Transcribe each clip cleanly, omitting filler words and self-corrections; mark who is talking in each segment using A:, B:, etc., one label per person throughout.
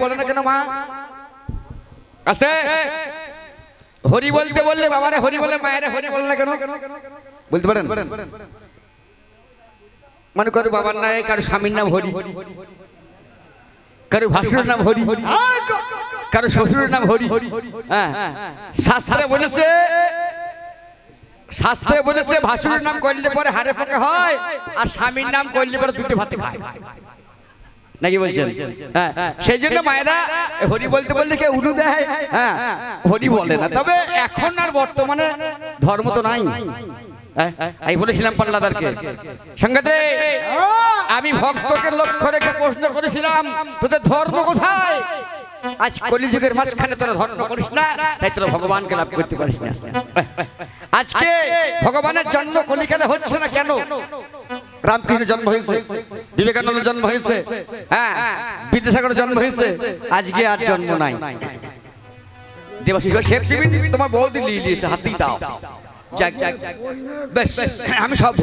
A: বলে না কেন মা? আস্তে হরি বলতে বললে বাবারে হরি বলে, মায়েরা হরি বলে না কেন বলতে পারেন? মনে করো বাবার নাই, কারো স্বামীর নাম হরি, কারো ভাসুরের নাম হরি, কারো শ্বশুরের নাম হরি। হ্যাঁ, শাস্ত্রে বলেছে, শাস্ত্রে বলেছে ভাসুরের নাম করলে পরে হাড়ে পাকা হয়, আর স্বামীর নাম করলে পরে দুটো ভাতে খায়, নাকি বলছেন? হ্যাঁ, সেই জন্য মায়েরা হরি বলতে বললে কে উলু দেয়, হ্যাঁ হরি বলে না। তবে এখন আর বর্তমানে ধর্ম তো নাই। আমি বলেছিলাম পাল্লাদারকে, সঙ্গতে আমি ভক্তকে লক্ষ্য রেখে প্রশ্ন করেছিলাম, তোদের ধর্ম কোথায়? আজ কলিযুগের মাঝখানে তোরা ধর্ম করিস না, তাই তোরা ভগবানকে লাভ করতে পারিস না। আজকে ভগবানের জন্ম কলিকালে হচ্ছে না কেন? রামকৃষ্ণের জন্ম হয়েছে, বিবেকানন্দের জন্ম হয়েছে, হ্যাঁ বিদ্যাসাগরের জন্ম হয়েছে, আজকে আর জন্ম নাই। দেবাশিস শেখ শিবির তোমার বৌদি নিয়ে নিয়েছে, হাতেই দাও। আমি সব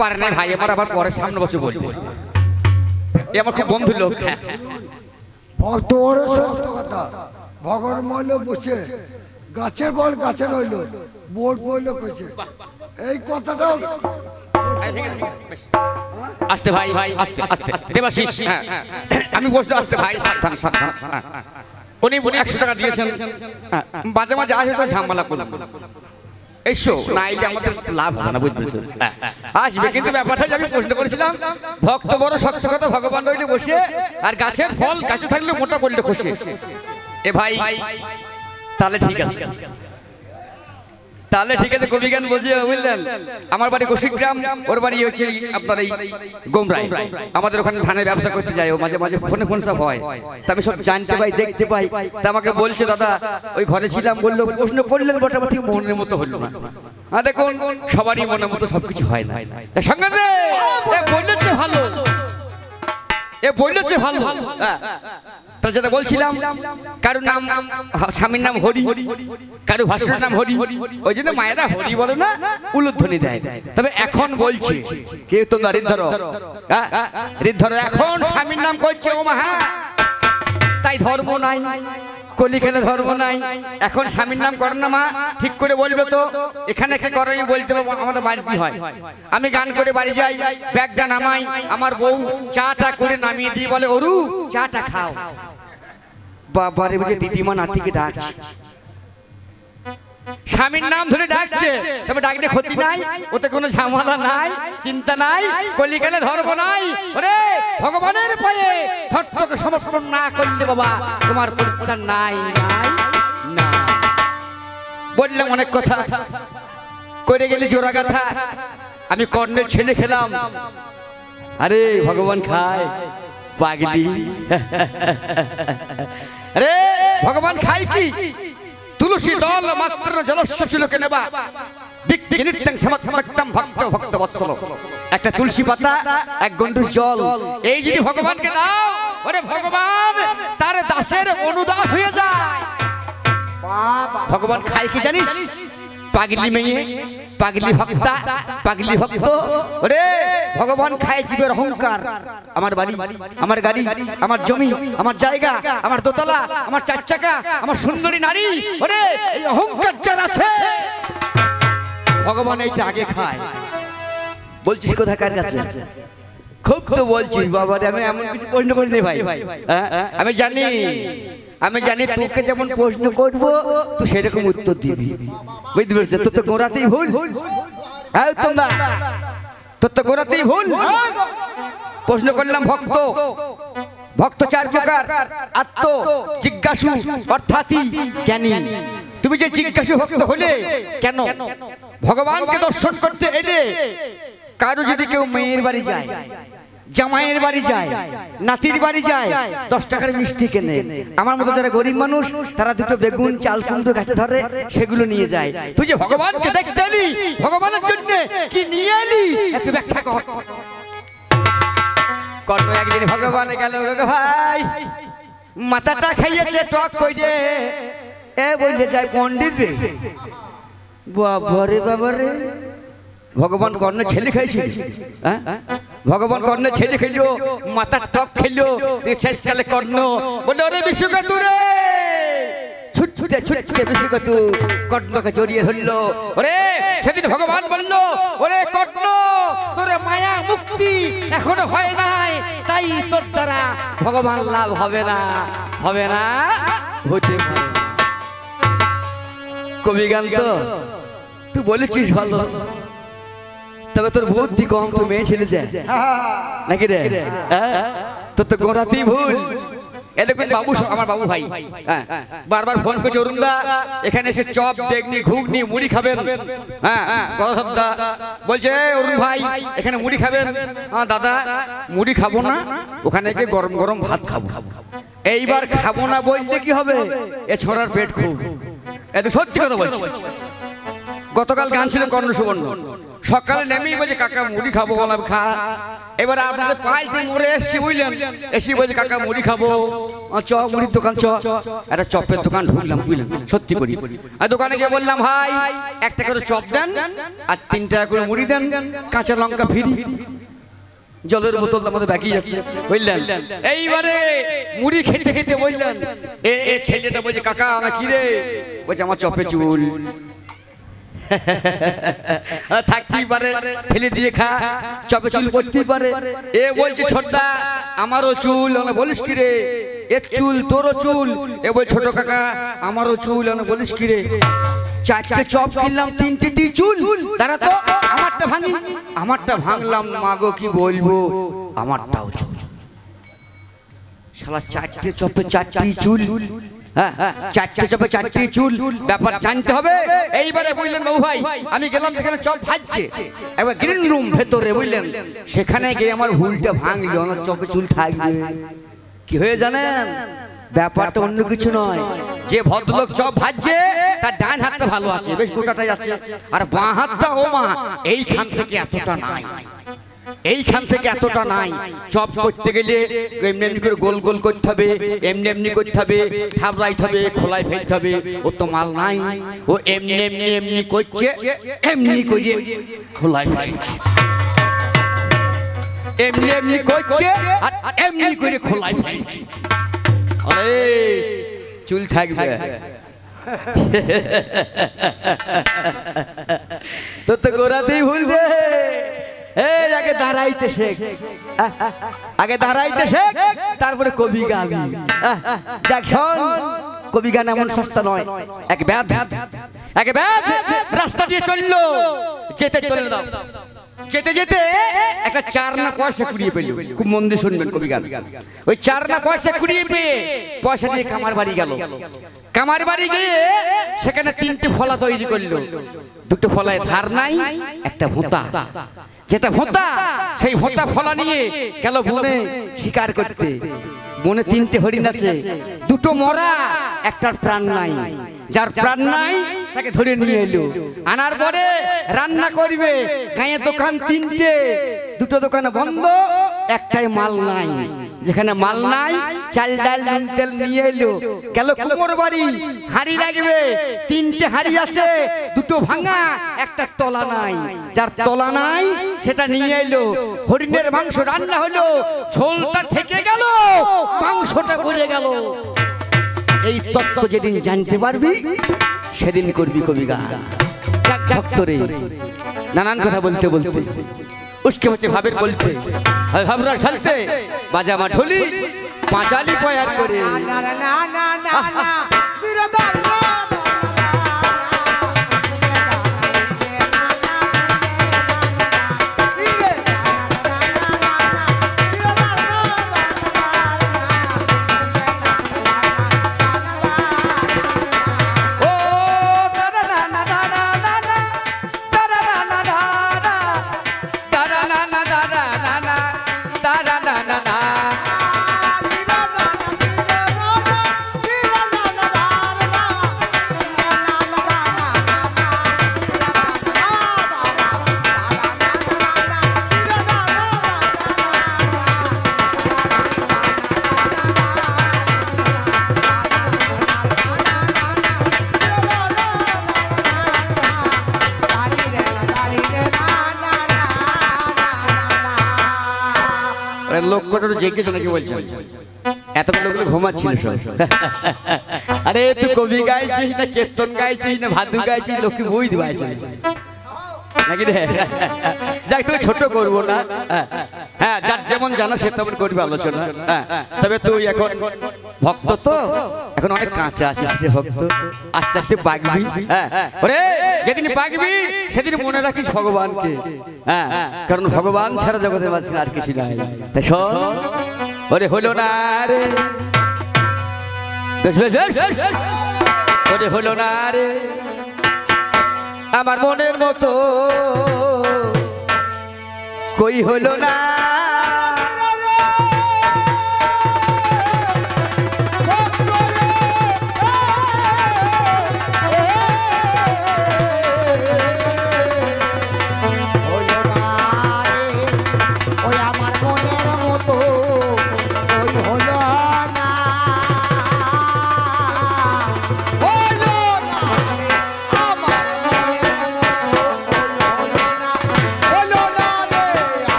A: পারে না ভাই, আমার আবার পরের সামনে বছর বলবো, আমার খুব বন্ধু লোক।
B: ভগবান মহলে বসে গাছের বল গাছে রইল, বোর্ড বললো কইছে এই কথাটাও।
A: আস্তে ভাই, আস্তে আস্তে দেবাশিস, আমি বসতে আসতে ভাই, সাবধান সাবধান। উনি 100 টাকা দিয়েছেন, মাঝে মাঝে আসে তো ঝামেলা করলাম, এসো না এলে আমাদের লাভ হবে না, বুঝতে পেরেছো? আসবে, কিন্তু ব্যাপারটা আমি প্রশ্ন করেছিলাম, ভক্ত বড় শক্ত কথা, ভগবান রইলে বসে, আর গাছের ফল গাছে থাকলে মোটা করলে খুশি। এ ভাই তাহলে ঠিক আছে, তাহলে ঠিক আছে, কবি গান বলছে বুঝলেন। আমার বাড়ি গোসিগ্রাম, ওর বাড়ি হচ্ছে আপনার এই গোমরাই। আমাদের ওখানে ধানের ব্যবসা করতে যায়, ও মাঝে মাঝে ফোনে ফোন সব হয়, তা আমি সব জানতে পাই, দেখতে পাই। তা আমাকে বলছে দাদা ওই ঘরে ছিলাম, বললো প্রশ্ন করলেন মোটামুটি মনের মতো হলো না। আর দেখুন সবারই মনের মতো সবকিছু হয় না। সঙ্গে বললেছে ভালো, এ বললেছে ভালো। তার যেটা বলছিলাম, কারো নাম স্বামীর নাম হরি, কারো ভাসুরের নাম হরি, ওই জন্য মায়েরা হরি বলে না, উলুধ্বনি দেয়। তবে এখন বলছে কেউ তোমরা হৃদ্ধর, হৃদ্ধর এখন স্বামীর নাম করছে ও মা, তাই ধর্ম নাই, কলিকালে ধর্ম নাই। এখন স্বামীর নাম করেন না মা, ঠিক করে বলবে তো এখানে কি করে, আমি বলতে পারবো আমাদের বাড়ি কি হয়। আমি গান করে বাড়ি যাই, ব্যাগটা নামাই, আমার বউ চাটা করে নামিয়ে দিয়ে বলে অরু চাটা খাও। বাবারে বুঝে দিদিমা নাতিকে ডাকছে, স্বামীর নাম ধরে ডাকছে, তবে ডাকলে ক্ষতি নাই, ওতে কোনো ঝামেলা নাই, চিন্তা নাই, কলিকালে ধর্ম নাই। ওরে ভগবানের পায়ে ধর্মকে সমর্পণ না করলে বাবা তোমার পরিত্রাণ নাই নাই না। বললাম অনেক কথা, করে গেলে জোড়া গাথা। আমি কর্ণের ছেলে খেলাম, আরে ভগবান খায় পাগলি। আরে ভগবান খায় কি? তুলসী দল মাত্র জলস্য ছিল কেনেবা, একটা তুলসী পাতা, এক গন্ডুষ জল, এই যদি ভগবানকে দাও, ওরে ভগবান তার দাসের অনুদাস হয়ে যায়। ভগবান খায় কি জানিস? পাগলি মেয়ে, পাগলি ভক্তা, পাগলি ভক্ত। ওরে ভগবান খায় জীবের অহংকার, আমার বাড়ি, আমার গাড়ি, আমার জমি, আমার জায়গা, আমার দোতলা, আমার 4 চাকা, আমার সুন্দরী নারী। ওরে এই অহংকার যার আছে, ভগবান এইটা আগে খায়। বলছিস কোথায় কার কাছে? খুব তো বলছিস বাবা, আমি এমন কিছু প্রশ্ন করি নি ভাই, আমি জানি, আমি জানি তোকে যেমন প্রশ্ন করবো তুই সেরকম উত্তর দিবি, বুঝতে পেরেছিস? তোর তো গোড়াতেই ভুল, হ্যাঁ তোমরা তোর তো গোড়াতেই ভুল। প্রশ্ন করলাম ভক্ত, ভক্ত 4 প্রকার, আত্ম, জিজ্ঞাসু, অর্থাৎই জ্ঞানী। তুমি যে জিজ্ঞাসু ভক্ত হলে কেন? ভগবানকে দর্শন করতে এলে। কারো যদি কেউ মেয়ের বাড়ি যায়, জামাইয়ের বাড়ি যায়, নাতির বাড়ি যায়, 10 টাকার মিষ্টি কেনে, আমার মতো যারা গরিব মানুষ তারা দুটো বেগুন চাল কুমড়ো গাছে ধরে সেগুলো নিয়ে যায়। তুই যে ভগবানকে দেখতে এলি, ভগবানের জন্য কি নিয়ে এলি একটু ব্যাখ্যা কর। কর্ণ একদিন ভগবান গেল, ভাই মাথাটা খাইয়েছে টক কইরে, এ বললে যায় পণ্ডিত রে। বাবারে বাবারে, ভগবান কর্ণ ছেলে খাইছে, হ্যাঁ ভগবান কর্ণ ছেলে খেললো, মাথার টক খেললো, শেষকালে কর্ণ বললো ওরে বিশ্বকাতু রে, ছুটছুটে ছুটছুটে বিশ্বকাতু কর্ণকে জড়িয়ে ধরলো। ওরে সেদিন ভগবান বললো ওরে কর্ণ তোর মায়া মুক্তি এখনো হয় নাই, তাই তোর দ্বারা ভগবান লাভ হবে না, হবে না, হতে পারে। কবি গান তো তুই বলেছিস ভালো, তবে তোর বুদ্ধি কম, তো মেয়ে ছেলে যায় নাকি রে? তোর তো গোড়াতেই ভুল। এরকম বাবু, আমার বাবু ভাই বারবার ফোন করছে, অরুণদা এখানে এসে চপ বেগনি ঘুগনি মুড়ি খাবেন। হ্যাঁ বলছে অরুণ ভাই এখানে মুড়ি খাবেন। দাদা মুড়ি খাবো না, ওখানে গিয়ে গরম গরম ভাত খাবো। এইবার খাবো না বলতে কি হবে, এ ছোড়ার পেট খুব, এত সত্যি কথা বলছি। গতকাল গান ছিল কর্ণ সুবর্ণ, সকালে নেমেই বলছে কাকা মুড়ি খাবো, বললাম খা। এবার আপনাদের পাল্টে মরে এসছি বুঝলেন, এসে বলছে কাকা মুড়ি খাবো, চ মুড়ির দোকান চ, একটা চপের দোকান ঢুকলাম বুঝলেন, সত্যি করি। আর দোকানে গিয়ে বললাম ভাই একটা করে চপ দেন আর 3 টাকা করে মুড়ি দেন, কাঁচা লঙ্কা ফ্রি, জলের বোতল আমাদের বাকি আছে বুঝলেন। এইবারে মুড়ি খেতে খেতে বললেন এ ছেলেটা বলছে কাকা আমার কি রে, বলছে আমার চপে চুল থাকতেই পারে, ফেলে দিয়ে খা, চপে চুল করতেই পারে। এ বলছে ছোটদা আমারও চুল, বলিস কি রে, এর চুল তোরও চুল। এ বল ছোট কাকা আমারও চুল, বলিস কি রে, 4টে চপ কিনলাম 3টে দি চুল, তারা তো আমারটা ভাঙি, আমারটা ভাঙলাম মাগো কি বলবো, আমারটাও চুল। শালা 4টে চপে 4টি চুল, 4টে চপে 4টি চুল, ব্যাপার জানতে হবে। এইবারে বুঝলেন বাবু ভাই আমি গেলাম যেখানে চপ ভাজছে, একবার গ্রিন রুম ভেতরে বুঝলেন, সেখানে গিয়ে আমার ভুলটা ভাঙলো, আমার চপে চুল থাকবে। কি হয়ে জানেন, ব্যাপারটা অন্য কিছু নয়, যে ভদ্রলোক চপ ভাজছে তার ডান হাতটা ভালো আছে, বেশ গোটাটাই আছে, আর বাঁ হাতটা ও মা এইখান থেকে এতটা নাই, এইখান থেকে এতটা নাই। চপ করতে গেলে এমনি এমনি করে গোল গোল করতে হবে, এমনি এমনি করতে হবে, থাবড়াইতে হবে, খোলায় ফেলতে হবে, ও তো মাল নাই, ও এমনি এমনি এমনি করছে, এমনি করে খোলায় ফেলছে, এমনি এমনি করছে আর এমনি করে খোলায় ফেলছে। আরে চুল থাকবে তো তো গোড়াতেই ভুলবে। এই আগে দাঁড়াইতে শেখ, আগে দাঁড়াইতে শেখ, তারপরে কবি গাবি। যাক শোন, কবি গান এমন সস্তা নয়। এক ব্যাধ রাস্তা দিয়ে চললো, যেতে চলে দাও, যেতে যেতে একটা 4 আনা পয়সা কুড়িয়ে পেল। খুব মন দিয়ে শুনবেন কবি গান। ওই 4 আনা পয়সা কুড়িয়ে পেয়ে পয়সা দিয়ে কামার বাড়ি গেল। কামার বাড়ি গিয়ে সেখানে 3টে ফলা তৈরি করলো, 2টো ফলায় ধার নাই, একটা ভোঁতা, যেটা ভোঁতা সেই ভোঁতা ফলা নিয়ে গেল বনে শিকার করতে। বনে 3টে হরিণ আছে, 2টো মরা, একটার প্রাণ নাই। যার প্রাণ নাই তাকে ধরে নিয়ে এলো, আনার পরে রান্না করবে। গায়ে দোকান 3টে, 2টো দোকানে বন্ধ, একটাই মাল নাই। যেখানে মাল নাই চাল ডাল নুন তেল নিয়ে এলো, গেল কুমোর বাড়ি, হাঁড়ি রাখবে। 3টে হাঁড়ি আছে, 2টো ভাঙা, একটা তলা নাই। যার তলা নাই সেটা নিয়ে এলো। হরিণের মাংস রান্না হলো, ঝোলটা থেকে গেল, মাংসটা পড়ে গেল। এই তত্ত্ব যেদিন জানতে পারবি সেদিন করবি কবি গান। ভক্তরে নানান কথা বলতে বলতে উসকে হচ্ছে ভাবের বলতে, ভাবরা চলতে বাজামা ঢোলি পাঁচালি পয়ার করে। লোক কটার জেগেছে নাকি বলছেন? এতগুলো লোকগুলো ঘুমাচ্ছিল সব। আরে তুই কবি গাইছিস না কীর্তন গাইছিস না ভাদু গাইছিস, লোককে বই দিবাইছিস নাকি রে? যাই তোকে ছোট করবো না, হ্যাঁ যার যেমন জানা সে তেমন করবি আলোচনা। তবে তুই এখন ভক্ত তো, এখন অনেক কাঁচা আছিস রে ভক্ত, আস্তে আস্তে পাকবি। ওরে যেদিন পাকবি সেদিন মনে রাখিস ভগবানকে, কারণ ভগবান ছাড়া জগতের মাঝে আর কিছু নাই। তাই শোন, ওরে হলো না রে, বেশ বেশ বেশ, ওরে হলো না রে আমার মনের মতো, কই হলো না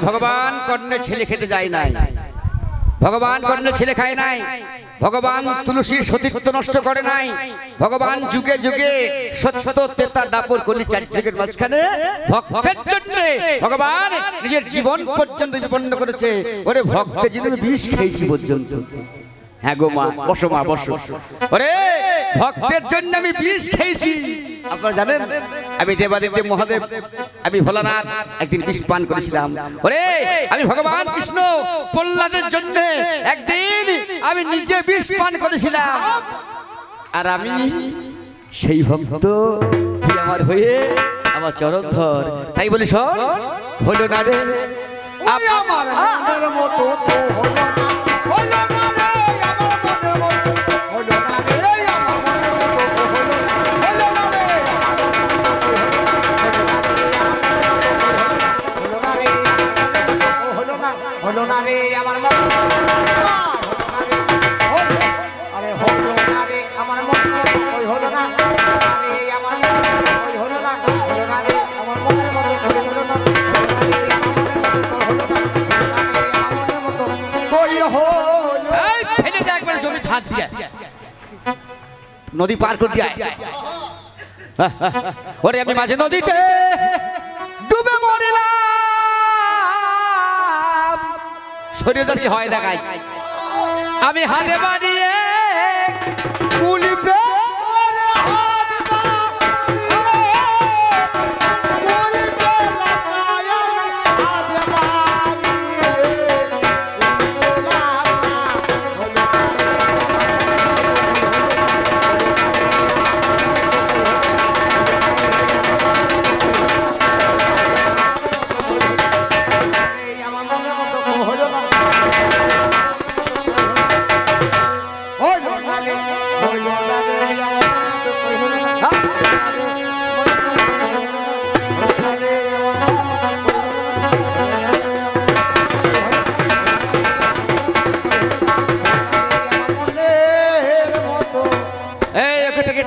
A: ভগবান কর্ণের ছেলে খেতে যায় নাই, ভগবান কর্ণের ছেলে খায় নাই, ভগবান তুলসীর সতীত্ব নষ্ট করে নাই, ভগবান যুগে যুগে সত্য তেতা দাপর করলে চার যুগের মাঝখানে ভক্তের জন্য ভগবান নিজের জীবন পর্যন্ত বিপন্ন করেছে। ওরে ভক্তের জন্য বিষ খেয়েছি পর্যন্ত। হ্যাঁ গো মা, বসো মা বসো। ওরে ভক্তের জন্য আমি বিষ খেয়েছি। আপনারা জানেন আমি দেবাদেব মহাদেব, আমি ভোলানাথ একদিন বিষ পান করেছিলাম। ওরে আমি ভগবান কৃষ্ণ প্রহ্লাদের জন্য একদিন আমি নিজে বিষ পান করেছিলাম। আর আমি সেই ভক্ত, তুই আমার হয়ে আমার চরণ ধর। তাই বলি শোন, হলো না রে আমার মনের মতো, তো হলো না, হলো না রে আমার মনের মতো, হলো না রে আমার মনের মতো, হলো না রে,
C: হলো না, হলো না রে আমার মন, আরে হলো না রে আমার মন, ওই হলো না রে আমার মন, ওই হলো না, হলো না রে আমার মনের মতো, হলো না,
A: নদী পার করে দিয়ে ওরে আমি মাঝে নদীতে ডুবে মরিলাম। শরীর দাঁড়িয়ে হয় দেখাই আমি হাতে বানিয়ে কুলিপে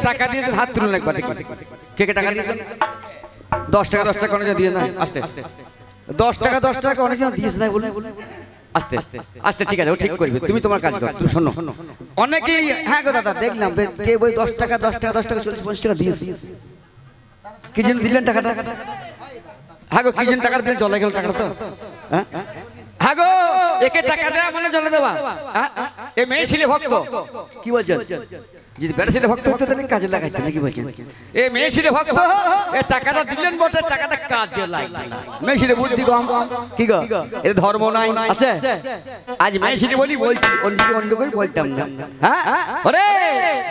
A: টাকা দিয়েছেন, হাত তুলুন একবার। কে কে টাকা দিয়েছেন? 10 টাকা 10 টাকা অনেক দিয়ে না, আস্তে 10 টাকা 10 টাকা অনেক দিয়েছে না, বলে আস্তে আস্তে ঠিক আছে, ও ঠিক করবে, তুমি তোমার কাজ করো। তুমি শোনো, অনেকেই হ্যাঁ গো দাদা দেখলাম কে বই 10 টাকা 10 টাকা 10 টাকা 40 50 টাকা দিয়েছে, কি জন্য দিলেন টাকাটা? হ্যাঁ গো কি জন্য টাকা দিলেন? চলে গেল টাকাটা তো, হ্যাঁ হ্যাঁ গো একে টাকা দেওয়া মানে চলে দেওয়া। এ মেয়ে ছেলে ভক্ত, কি বলছেন? যদি বেড়া ছেলে ভক্ত হতো তাহলে কাজে লাগাইতো নাকি বলছেন? এ মেয়ে ছেলে ভক্ত, এ টাকাটা দিলেন বটে, টাকাটা কাজে লাগবে না। মেয়ে ছেলে বুদ্ধি কম, কি গো এর ধর্ম নাই আছে? আজ মেয়ে ছেলে বলি বলছি, অন্য করে বলতাম না। হ্যাঁ ওরে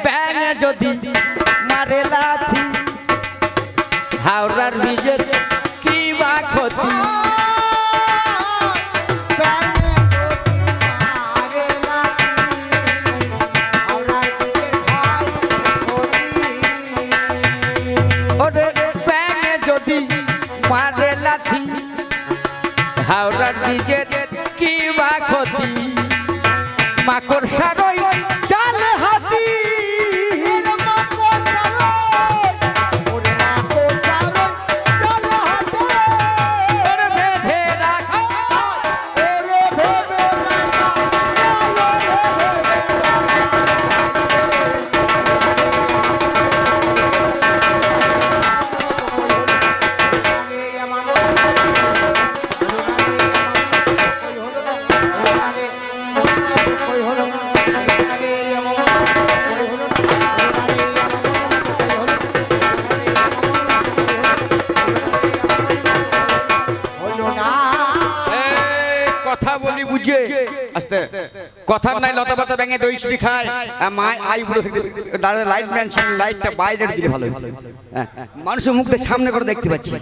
A: ব্যাঙে যদি মারে লাথি, হাওড়ার ব্রিজের কি বা ক্ষতি? মারে লাথি নিজের কি বা ক্ষতি মাকড় সারই চাল হাতি কথার নাই লতা পাতা ভেঙে দই সুরি খায় মা আই বুড়ো থেকে লাইট ম্যান ছিল লাইটটা বাইরে দিলে ভালো মানুষের মুখে সামনে করে দেখতে পাচ্ছি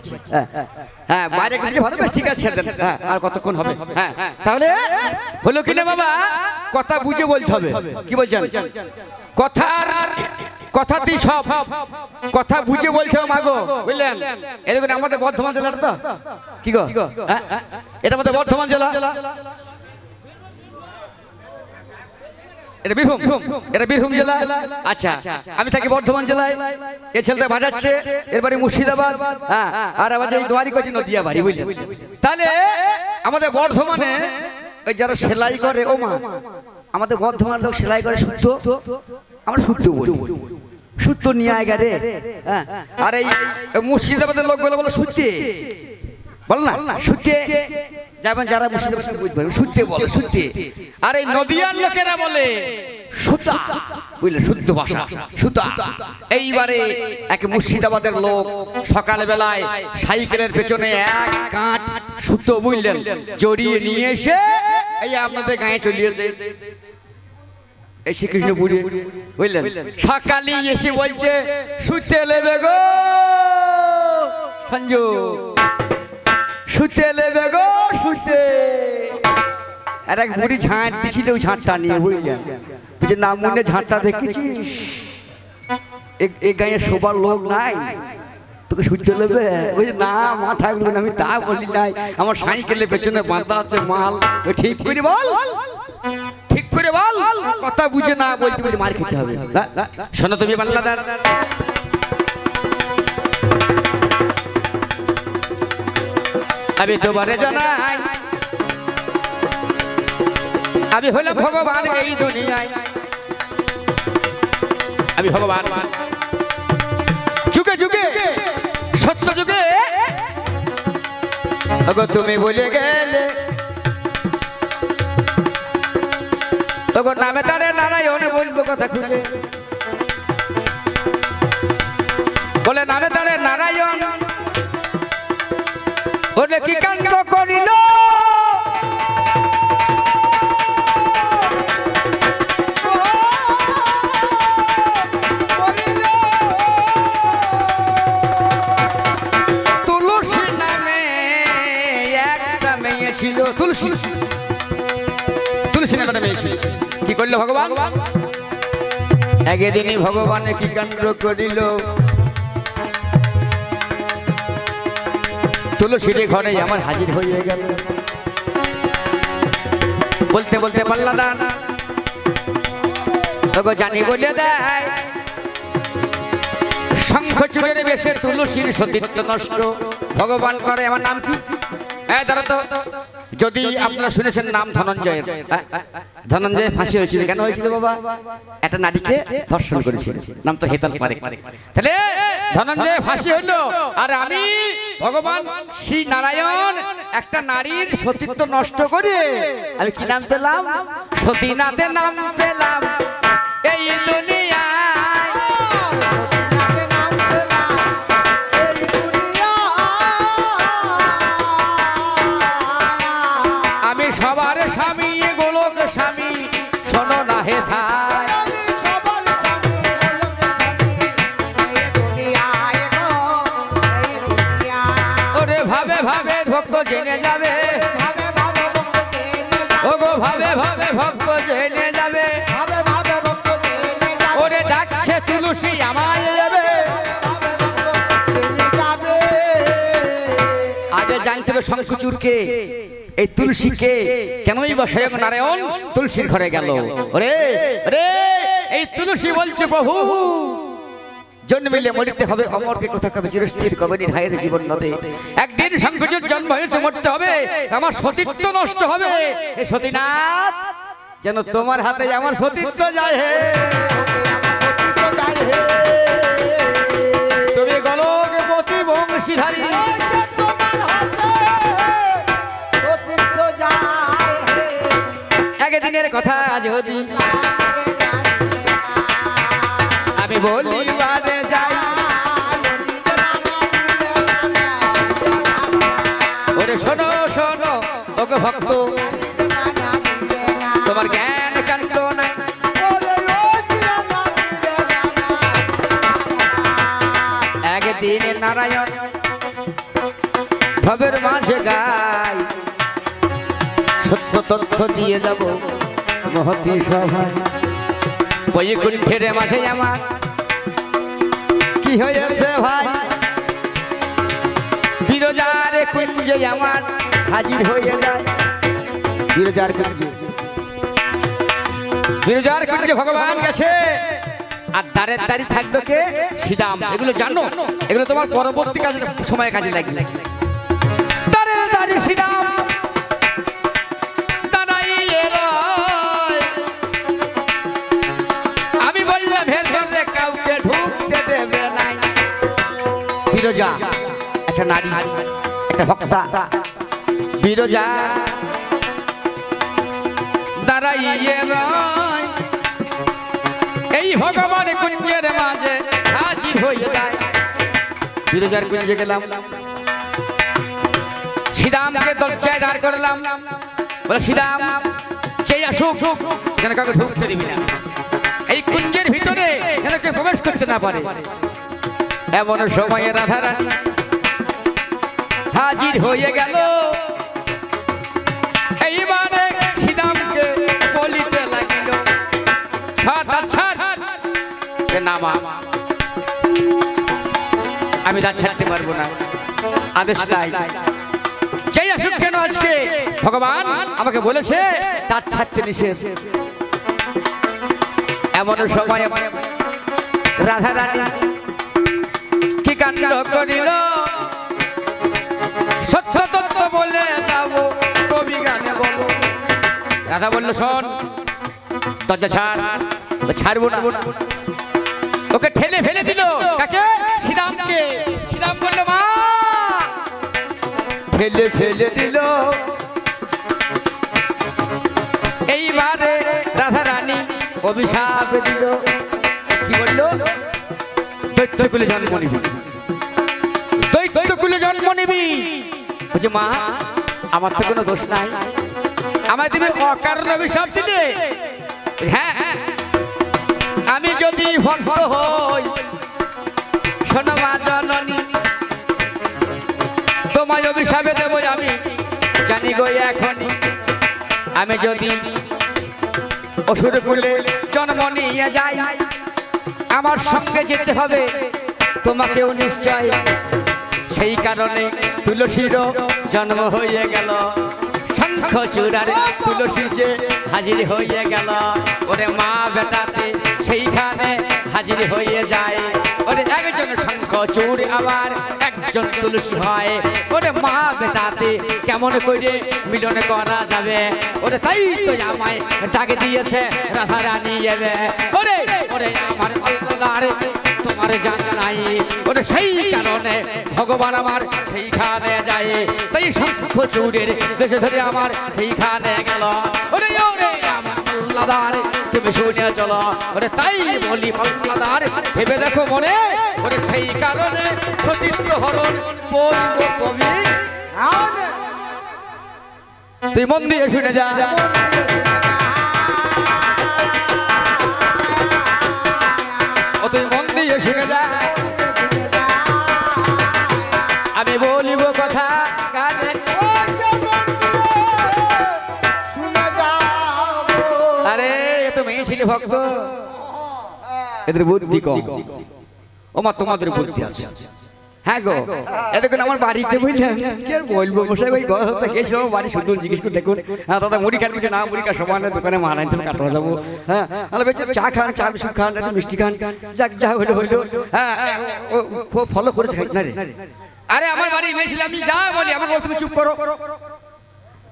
A: হ্যাঁ বাইরে দিলে ভালো বেশ ঠিক আছে আর কতক্ষণ হবে হ্যাঁ তাহলে হলো কিনা বাবা কথা বুঝে বলতে হবে কি বলছেন কথাতেই সব কথা বুঝে বলতে হবে মাগো বুঝলেন এই দেখুন আমাদের বর্ধমান জেলাটা তো কি গো এটা আমাদের বর্ধমান জেলা এটা বীরভূম জেলা আচ্ছা আমি থাকি বর্ধমান জেলায় এই ছেলেটা বাজাচ্ছে এর বাড়ি মুর্শিদাবাদ হ্যাঁ আর আবার এই দোয়ারি করছি নদিয়া বাড়ি বুঝলেন তাহলে আমাদের বর্ধমানে ওই যারা সেলাই করে ও মা আমাদের বর্ধমান লোক সেলাই করে শুদ্ধ আমরা শুদ্ধ বলি শুদ্ধ নিয়ে আয় রে হ্যাঁ আর এই মুর্শিদাবাদের লোক বলে শুদ্ধে বল না শুদ্ধে যেমন যারা মুর্শিদাবাদ বুঝবে শুদ্ধে বলে শুদ্ধে আর এই নদিয়ার লোকেরা বলে সুতা বুঝলে শুদ্ধ ভাষা সুতা এইবারে এক মুর্শিদাবাদের লোক সকাল বেলায় সাইকেলের পেছনে এক কাঠ সুতো বুঝলেন জড়িয়ে নিয়ে এসে এই আপনাদের গায়ে চলিয়েছে এই শ্রীকৃষ্ণপুরে বুঝলেন সকালে এসে বলছে শুতে নেবে গো সঞ্জু শুতে নেবে গো শুতে আর এক বুড়ি ঝাঁট দিছিল ওই ঝাঁটটা নিয়ে বুঝলেন বুঝে নাম মনে ঝাঁটটা দেখেছিস এই গায়ে শোবার লোক নাই তোকে শুতে নেবে ওই না মাথা গুলো আমি তা বলি নাই আমার সাইকেলের পেছনে বাঁধা আছে মাল ঠিক করে বল ঠিক করে বল কথা বুঝে না বলতে বলি মার খেতে হবে শোনো তুমি বাংলাদার আমি তোমারে জানাই আমি হলাম ভগবান এই দুনিয়ায় আমি ভগবান যুগে যুগে সত্য যুগে তুমি বলে গেলে তখন নামে তারে নারায়ণ বলবো কথা খুলে বলে নামে তারে নারায়ণ ওরে কি কাণ্ড করিল তুলসী নামে একটা মেয়ে ছিল তুলসী তুলসী নামে একটা মেয়ে ছিল কি করলো ভগবান একদিনই ভগবানে কি কাণ্ড করিল তুলসীর ঘরে আমার হাজির হয়ে গেল বলতে বলতে পারল না তবে জানি বলে দেয় শঙ্খচূড়ের বেশে তুলসীর সতীত্ব নষ্ট ভগবান করে আমার নাম কি দাঁড়া তো যদি আপনারা শুনেছেন নাম ধনঞ্জয়ের ধনঞ্জয় ফাঁসি হয়েছিল কেন হয়েছিল বাবা একটা নারীকে ধর্ষণ করেছিল নাম তো হেতাল পারে তাহলে ধনঞ্জয় ফাঁসি হইলো আর আমি ভগবান শ্রী নারায়ণ একটা নারীর সতীত্ব নষ্ট করে আমি কি নাম পেলাম সতীনাথের নাম পেলাম এই দুনিয়ায় আমি সবার স্বামী গোলক স্বামী শোনো না হে থাই ওরে ভাবে ভাবে ভক্ত জেনে যাবে ও গো ভাবে ভাবে ভক্ত জেনে যাবে ওরে ডাকছে তুলসী আমায় যাবে আগে জানতে হবে শঙ্খচূড়কে এই তুলসীকে কেনই বা স্বয়ং নারায়ণ তুলসীর ঘরে গেল? ওরে ওরে, এই তুলসী বলছে প্রভু জন্মিলে মরিতে হবে, অমরকে কথা কবে চিরস্থির কবে নির্হায়ের জীবন নদে। একদিন সংকোচের জন্ম হয়েছে, মরতে হবে, আমার সতীত্ব নষ্ট হবে। হে সতীনাথ, যেন তোমার হাতে আমার সতীত্ব যায় হে। তুমি গোলক পতি বংশীধারী, একদিনের কথা যদি আমি বলি বাদে যাই, ওরে শোনো শোনো ওকে ভক্ত, তোমার জ্ঞান কান্ত নাই। একদিন নারায়ণ ভবের মাঝে গাই, সত্য তথ্য দিয়ে যাব মহতি সভায়। বৈকুণ্ঠের মাঝে আমার কি হয়েছে ভাই, বিরজার কুঞ্জে আমার হাজির হয়ে যায়। বিরজার কুঞ্জে, বিরজার কুঞ্জে ভগবান গেছে, আর দ্বারের দ্বারি থাকতো কে? শ্রীরাম। এগুলো জানো, এগুলো তোমার পরবর্তী কাজে সময় কাজে লাগবে। দ্বারের দ্বারি শ্রীরাম দাঁড়াইয়ে রয়, আমি বললাম ভেতরে কাউকে ঢুকতে দেবে নাই। বিরজা একটা নারী, একটা ভক্তা, বিরজা দাঁড়াইয়ে রয়, এই ভগবান কুঞ্জের মাঝে হাজির হয়ে যায়। বিরজার কুঞ্জে গেলাম, শ্রীরামকে দরজায় দাঁড় করলাম, বলে শ্রীরাম চেয়ে আসুক, যেন কাউকে ঢুকতে দিবি না, এই কুঞ্জের ভিতরে যেন কেউ প্রবেশ করতে না পারে। এমন সময়ে রাধারানী হাজির হয়ে গেল, এইবারে শ্রীরামকে বলিতে লাগিল, নামা, আমি তা ছাড়তে পারবো না, আদেশ নাই। চাই আসুক কেন আজকে, ভগবান আমাকে বলেছে তার ছাড়তে নিষেধ। এমন সময় রাধা রানী কি কাণ্ড করিল, সত্য তত্ত্ব বলে যাবো কবি গানে বলো। রাধা বলল শোন, দরজা ছাড়। ছাড়বো না, ওকে ঠেলে ফেলে দিল। কাকে? শ্রীরামকে। শ্রীরাম বলল মা, ঠেলে ফেলে দিল। এইবারে রাধা রানী অভিশাপ দিল, কি বললো? দৈত্যকুলে জন্ম নিবি, দৈত্যকুলে জন্ম নিবি। বলছে মা, আমার তো কোনো দোষ নাই, আমায় তুমি অকারণ অভিশাপ দিলে। হ্যাঁ, আমি যদি ভক্ত হই, শোনো মা জননী, তোমায় অভিশাপে দেব আমি জানি গো এখনই। আমি যদি অসুর কুলে জন্ম নিয়ে যাই, আমার সঙ্গে যেতে হবে তোমাকেও নিশ্চয়। সেই কারণে তুলসীর জন্ম হয়ে গেল, শঙ্খ চূড়ার তুলসী যে হাজির হয়ে গেল। ওরে মা বেটাতে সেইখানে হাজির হয়ে যায়। ওরে একজন শঙ্খ চূড় আবার একজন তুলসী হয়। ওরে মা বেটাতে কেমন করে মিলন করা যাবে? ওরে তাই তো আমায় ডাকে দিয়েছে রাধা রানী যাবে। ওরে ওরে আমার আল্লাহর তোমার জানা নাই। ওরে সেই কারণে ভগবান আমার সেইখানে যায়। তাই শঙ্খ চূড়ের বেশে ধরে আমার সেইখানে গেল। ওরে ওরে আমার আল্লাহদার তুমি শুনে চলো। ওরে তাই বলি আল্লাহদার ভেবে দেখো মনে। ওরে সেই কারণে সতীত্ব হরণ বলবো কবি। তুই মন দিয়ে শুনে যা। তুই মন দিয়ে শুনে যা, আমি বলিব কথা কানে। আরে এ তো মেয়ে ছিল ভক্ত, এদের বুদ্ধি কম। ওমা তোমাদের বুদ্ধি আছে। হ্যাঁ গো, এতক্ষণ আমার বাড়িতে বুঝলেন কি আর বলবো মশাই, ওই কথা গেছিল বাড়ি সুন্দর জিজ্ঞেস করে দেখুন। হ্যাঁ দাদা মুড়ি খান, না মুড়ি খাওয়া সমান দোকানে মানাই তুমি কাটবা যাবো। হ্যাঁ তাহলে বেঁচে চা খান, চা বিস্কুট খান, একটু মিষ্টি খান, যাক যা হইলো হইলো। হ্যাঁ খুব ফলো করেছে না রে। আরে আমার বাড়ি মেয়েছিল, আমি যা বলি আমাকে তুমি চুপ করো,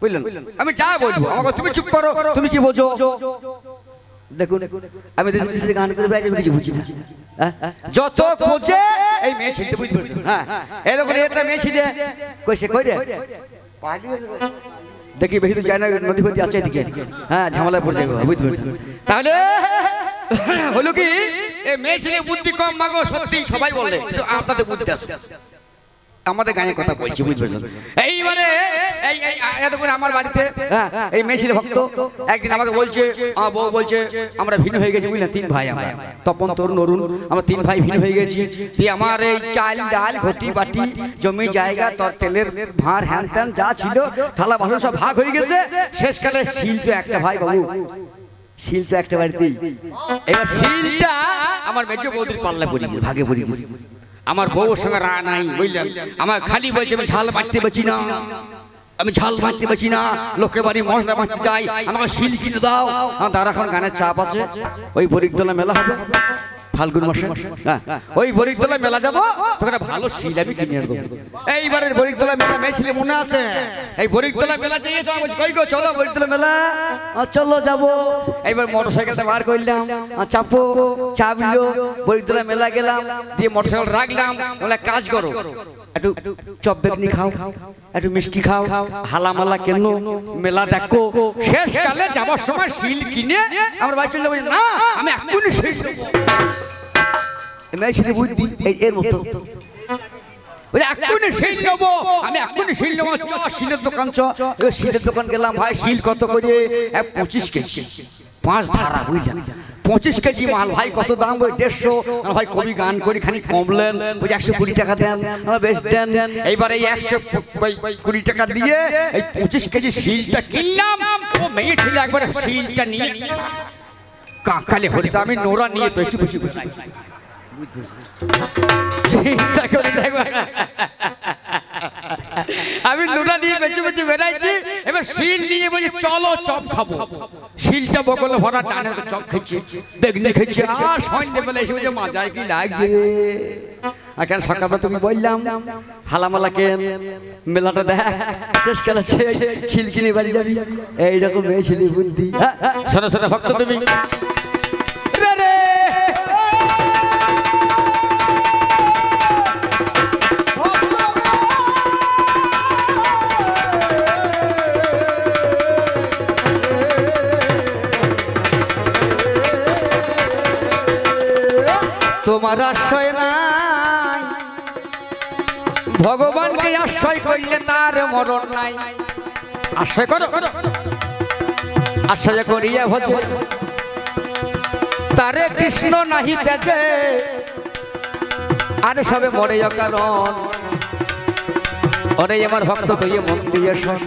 A: বুঝলেন? আমি যা বলবো আমাকে তুমি চুপ করো, তুমি কি বোঝো? দেখুন আমি গান করে বেড়াই, কিছু বুঝি না। যত খোঁজে এই মেয়ে ছিলতে বুঝতে পারছো? হ্যাঁ এরকম একটা মেয়ে ছিলে কইছে কই রে দেখি বেশি যায় না, নদী ফদী আছে এদিকে। হ্যাঁ ঝামেলায় পড়ে যাবে, বুঝতে পারছো? তাহলে হলো কি এই মেয়ে ছেলে বুদ্ধি কম মাগো, সত্যি সবাই বলে, কিন্তু আপনাদের বুদ্ধি আছে। আমাদের গায়ে কথা বলছি, বুঝতে পারছো? এইবারে এই এতক্ষণ আমার বাড়িতে এই মেয়েছিল ভক্ত একদিন আমাকে বলছে, আমার বউ বলছে আমরা ভিন্ন হয়ে গেছি, বুঝলেন? 3 ভাই আমরা, তপন তরুণ অরুণ, আমরা 3 ভাই ভিন্ন হয়ে গেছি। আমার এই চাল ডাল ঘটি বাটি জমি জায়গা তোর তেলের ভাঁড় হ্যান ত্যান যা ছিল থালা বাসন সব ভাগ হয়ে গেছে। শেষকালে শিল তো একটা ভাই বাবু, শিল তো একটা বাড়িতেই। এবার শিলটা আমার মেজো বৌদির পাল্লা পড়ি গেছে, ভাগে পড়ি গেছে। আমার বউর সঙ্গে রা নাই, বুঝলেন? আমার খালি বলছে আমি ঝাল বাঁচতে পারছি না, আমি ঝাল বাঁচতে পারছি না, লোকের বাড়ি মশলা বাঁচতে যাই, আমাকে শিল কিনে দাও। আমার দাঁড়া এখন গানের চাপ আছে, ওই বরিকতলা মেলা হবে ফাল্গুন মাসে, ওই বরিকতলা মেলা যাবো, তোকে ভালো শিল আমি কিনে দেবো। এইবারের বরিকতলা মেলা মেয়েছিলে মনে আছে? এই বরিকতলা মেলা চেয়েছে, কই গো চলো বরিকতলা মেলা, চলো যাবো। এইবার মোটরসাইকেলটা বার করলাম, চাপো চাপলো, বরিকতলা মেলা গেলাম, দিয়ে মোটরসাইকেল রাখলাম, বলে কাজ করো একটু চপ বেগনি খাও, একটু মিষ্টি খাও, হালামালা কেন মেলা দেখো। শেষকালে যাবার সময় শিল কিনে আমার বাড়ি চলে যাবো, না আমি এখনই শিল দেবো। মেয়েছিলে বুদ্ধি এর মতো, এখনই শিল নেবো, আমি এখনই শিল নেবো। শিলের দোকান চ, শিলের দোকান গেলাম, ভাই শিল কত করে? 25 কেজি 5 ধারা, বুঝলেন? 25 কেজি মাল, ভাই কত দাম? ওই 150। ভাই কবি গান করি খানি কমলেন, ওই 120 টাকা দেন, বেশ দেন। এইবার এই 120 টাকা দিয়ে এই 25 কেজি শিলটা কিনলাম। ও মেয়ে ছিল একবারে শিলটা নিয়ে কাকালে হরিতে আমি নোরা নিয়ে পেছু পেছু বসাই, আমি নোরা নিয়ে পেছু পেছু বেড়াইছি। এবার শিল নিয়ে বলছি চলো চপ খাবো। শিলটা বগলে ভরা টানে চপ খেয়েছি, বেগনি খেয়েছি, আর সন্ধ্যেবেলা এসে বলছে মাজায় কি লাগবে। আর কেন সকালবেলা তুমি বললাম হালামালা কেন মেলাটা দেখ, শেষকালে শিল কিনে বাড়ি যাবি। এইরকম মেয়ে ছেলে বুদ্ধি। শোনো শোনো ভক্ত তুমি তোমার আশ্রয় নাই, ভগবানকে আশ্রয় করলে তার মরণ নাই। আশ্রয় করো, আশ্রয় করিয়া ভজ তারে কৃষ্ণ নাহি তেজে, আরে সবে মরে কারণ। ওরে আমার ভক্ত তুই মন দিয়ে শোন,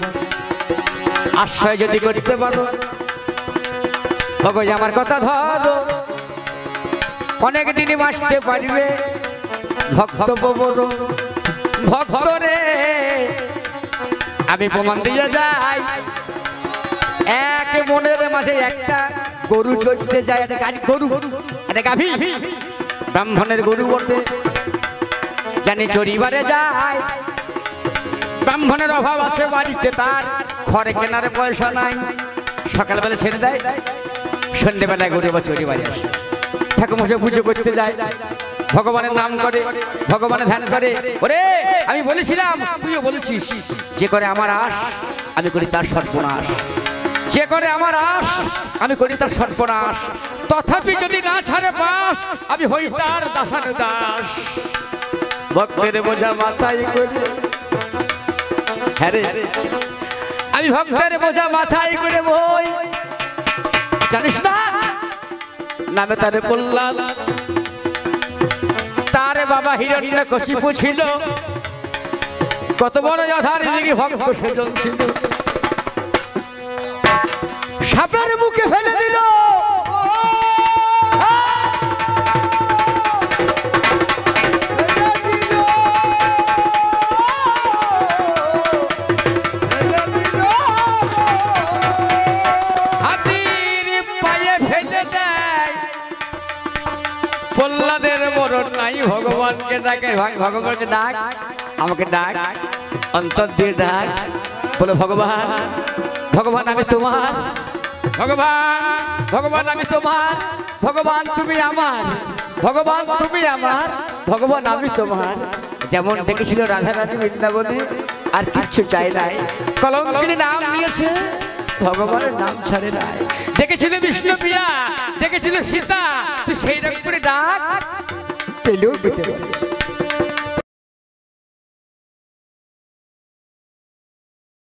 A: আশ্রয় যদি করিতে পারো ভগবান আমার কথা ধরো, অনেক দিনই বাঁচতে পারবে। ভক্ত বড় ভক্ত রে আমি প্রমাণ দিয়ে যাই, এক মনের মাঝে একটা গরু চড়তে যায়, একটা গরু, একটা গাভী, ব্রাহ্মণের গরু বটে, জানি চড়িবারে যায়। ব্রাহ্মণের অভাব আছে বাড়িতে, তার খড়ে কেনার পয়সা নাই, সকালবেলা ছেড়ে দেয়, সন্ধ্যেবেলায় গরু বা চড়িবারে আসে। ঠাকুরমশাই পুজো করতে যায়, ভগবানের নাম করে, ভগবানের ধ্যান করে। ওরে আমি বলেছিলাম, তুইও বলেছিস, যে করে আমার আশ আমি করি তার সর্বনাশ, যে করে আমার আশ আমি করি তার সর্বনাশ। তথাপি যদি না ছাড়ে পাশ আমি হই তার দাসার দাস। ভক্তের বোঝা মাথায় করে, হ্যাঁ রে আমি ভক্তের বোঝা মাথায় করে বই, জানিস না নামে তারে বললাম। তার বাবা হিরণ্যকশিপু ছিল, কত বড় অধার্মিক ভক্ত সেজন ছিল, সাপের মুখে ফেলে দিল। ভগবানকে ডাকে, ভগবানকে ডাক, আমাকে ডাক, অন্তর দিয়ে ডাক, বলো ভগবান, ভগবান আমি তোমার, ভগবান, ভগবান আমি তোমার, ভগবান তুমি আমার, ভগবান তুমি আমার, ভগবান আমি তোমার। যেমন ডেকেছিল রাধা রানী বৃন্দাবনে, আর কিচ্ছু চাই নাই, কলঙ্কিনী নাম নিয়েছে, ভগবানের নাম ছাড়ে নাই। দেখেছিল বিষ্ণু প্রিয়া, দেখেছিল সীতা, তুই সেই রকম করে ডাক, পেলেও পেতে পারিস।